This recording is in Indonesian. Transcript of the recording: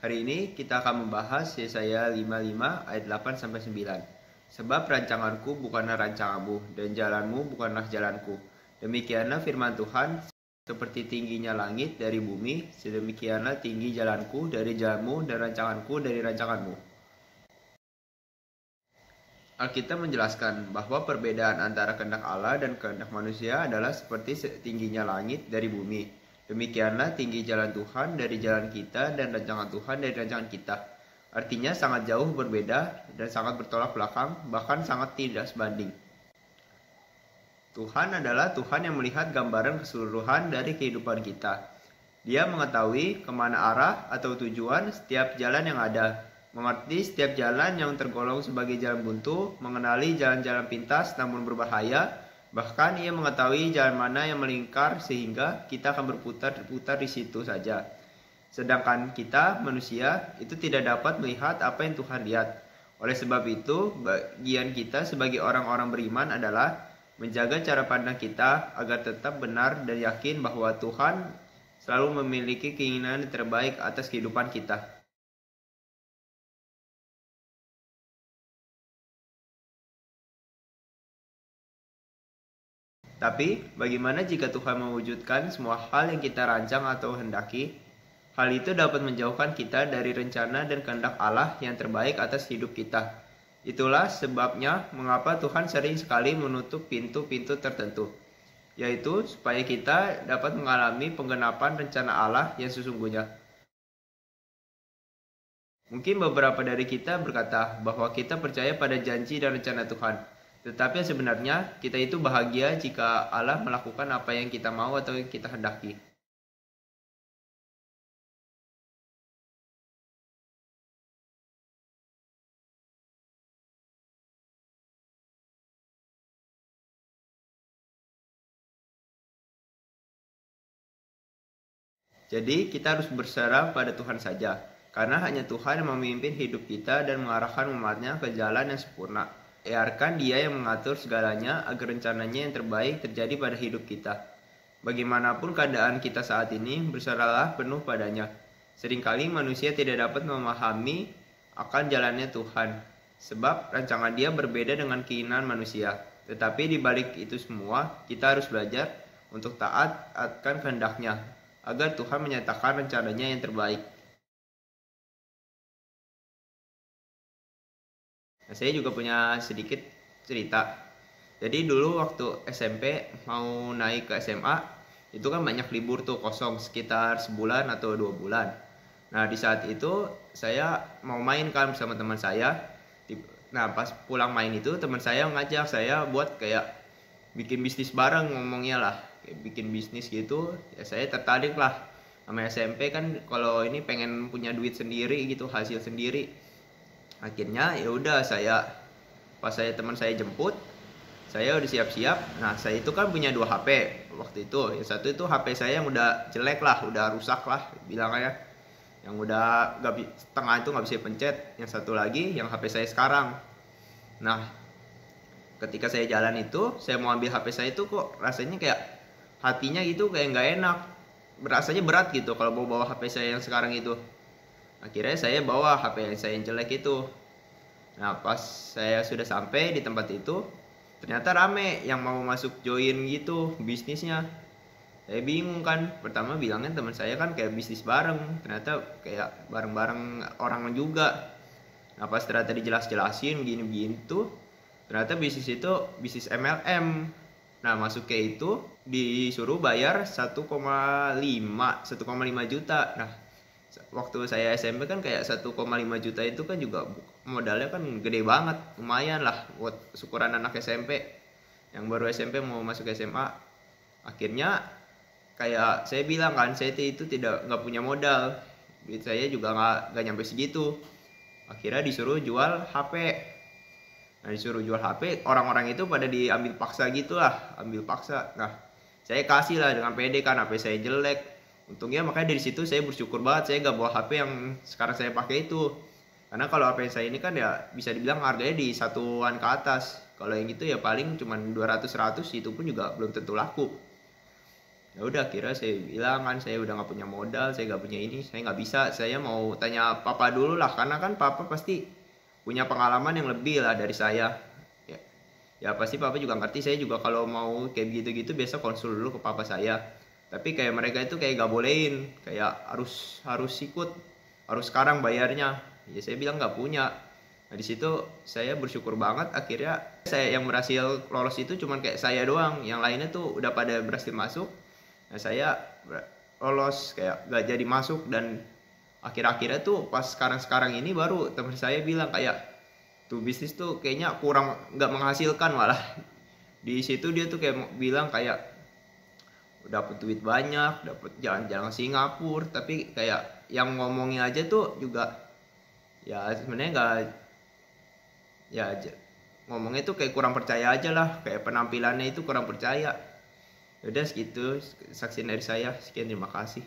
Hari ini kita akan membahas Yesaya 55 ayat 8-9. Sebab rancanganku bukanlah rancanganmu, dan jalanmu bukanlah jalanku. Demikianlah firman Tuhan, seperti tingginya langit dari bumi, sedemikianlah tinggi jalanku dari jalanmu dan rancanganku dari rancanganmu. Alkitab menjelaskan bahwa perbedaan antara kehendak Allah dan kehendak manusia adalah seperti tingginya langit dari bumi. Demikianlah tinggi jalan Tuhan dari jalan kita dan rancangan Tuhan dari rancangan kita. Artinya sangat jauh berbeda dan sangat bertolak belakang, bahkan sangat tidak sebanding. Tuhan adalah Tuhan yang melihat gambaran keseluruhan dari kehidupan kita. Dia mengetahui kemana arah atau tujuan setiap jalan yang ada, mengerti setiap jalan yang tergolong sebagai jalan buntu, mengenali jalan-jalan pintas namun berbahaya. Bahkan ia mengetahui jalan mana yang melingkar sehingga kita akan berputar-putar di situ saja. Sedangkan kita, manusia, itu tidak dapat melihat apa yang Tuhan lihat. Oleh sebab itu, bagian kita sebagai orang-orang beriman adalah menjaga cara pandang kita agar tetap benar dan yakin bahwa Tuhan selalu memiliki keinginan yang terbaik atas kehidupan kita. Tapi, bagaimana jika Tuhan mewujudkan semua hal yang kita rancang atau hendaki? Hal itu dapat menjauhkan kita dari rencana dan kehendak Allah yang terbaik atas hidup kita. Itulah sebabnya mengapa Tuhan sering sekali menutup pintu-pintu tertentu, yaitu supaya kita dapat mengalami penggenapan rencana Allah yang sesungguhnya. Mungkin beberapa dari kita berkata bahwa kita percaya pada janji dan rencana Tuhan. Tetapi sebenarnya kita itu bahagia jika Allah melakukan apa yang kita mau atau yang kita hendaki. Jadi kita harus berserah pada Tuhan saja, karena hanya Tuhan yang memimpin hidup kita dan mengarahkan umatnya ke jalan yang sempurna. Biarkan Dia yang mengatur segalanya agar rencananya yang terbaik terjadi pada hidup kita. Bagaimanapun keadaan kita saat ini, berserahlah penuh padanya. Seringkali manusia tidak dapat memahami akan jalannya Tuhan, sebab rancangan Dia berbeda dengan keinginan manusia. Tetapi di balik itu semua, kita harus belajar untuk taat akan kehendak-Nya, agar Tuhan menyatakan rencananya yang terbaik. Nah, saya juga punya sedikit cerita. Jadi dulu waktu SMP mau naik ke SMA, itu kan banyak libur tuh kosong sekitar sebulan atau 2 bulan. Nah di saat itu saya mau main kan bersama teman saya. Nah pas pulang main itu teman saya ngajak saya buat kayak bikin bisnis bareng ngomongnya lah. Kayak bikin bisnis gitu, ya saya tertarik lah. Sama SMP kan kalau ini pengen punya duit sendiri gitu, hasil sendiri. Akhirnya ya udah pas teman saya jemput, saya udah siap-siap. Nah, saya itu kan punya 2 HP waktu itu. Yang satu itu HP saya yang udah jelek lah, udah rusak lah bilangnya. Yang udah setengah itu nggak bisa pencet. Yang satu lagi yang HP saya sekarang. Nah, ketika saya jalan itu, saya mau ambil HP saya itu kok rasanya kayak hatinya gitu kayak nggak enak. Rasanya berat gitu kalau mau bawa HP saya yang sekarang itu. Akhirnya saya bawa HP yang saya yang jelek itu. Nah, pas saya sudah sampai di tempat itu, ternyata rame yang mau masuk join gitu bisnisnya. Saya bingung kan, pertama bilangnya teman saya kan kayak bisnis bareng, ternyata kayak bareng-bareng orang juga. Nah, pas ternyata dijelas-jelasin gini-gini tuh, ternyata bisnis itu bisnis MLM. Nah, masuk kayak itu disuruh bayar 1,5 juta. Nah, waktu saya SMP kan kayak 1,5 juta itu kan juga modalnya kan gede banget, lumayan lah buat syukuran anak SMP yang baru SMP mau masuk SMA. Akhirnya kayak saya bilang kan, saya itu nggak punya modal, duit saya juga nggak nyampe segitu. Akhirnya disuruh jual HP. Nah, disuruh jual HP, orang-orang itu pada diambil paksa gitu lah, ambil paksa. Nah, saya kasih lah dengan pede kan, HP saya jelek. Untungnya makanya dari situ saya bersyukur banget saya gak bawa HP yang sekarang saya pakai itu. Karena kalau HP saya ini kan ya bisa dibilang harganya di satuan ke atas. Kalau yang itu ya paling cuma 200-100, itu pun juga belum tentu laku. Ya udah, kira saya bilang kan saya udah gak punya modal, saya gak punya ini, saya gak bisa. Saya mau tanya papa dulu lah, karena kan papa pasti punya pengalaman yang lebih lah dari saya. Ya pasti papa juga ngerti, saya juga kalau mau kayak gitu-gitu biasa konsul dulu ke papa saya. Tapi kayak mereka itu kayak gak bolehin, kayak harus ikut, harus sekarang bayarnya. Ya saya bilang gak punya. Nah, di situ saya bersyukur banget, akhirnya saya yang berhasil lolos itu cuman kayak saya doang, yang lainnya tuh udah pada berhasil masuk. Nah, saya lolos kayak gak jadi masuk. Dan akhir-akhirnya tuh pas sekarang ini baru teman saya bilang kayak tuh bisnis tuh kayaknya kurang, nggak menghasilkan malah. Di situ dia tuh kayak bilang kayak dapat duit banyak, dapat jalan-jalan ke Singapura, tapi kayak yang ngomongin aja tuh juga ya sebenarnya nggak, ya ngomongnya tuh kayak kurang percaya aja lah, kayak penampilannya itu kurang percaya. Udah segitu saksian dari saya, sekian, terima kasih.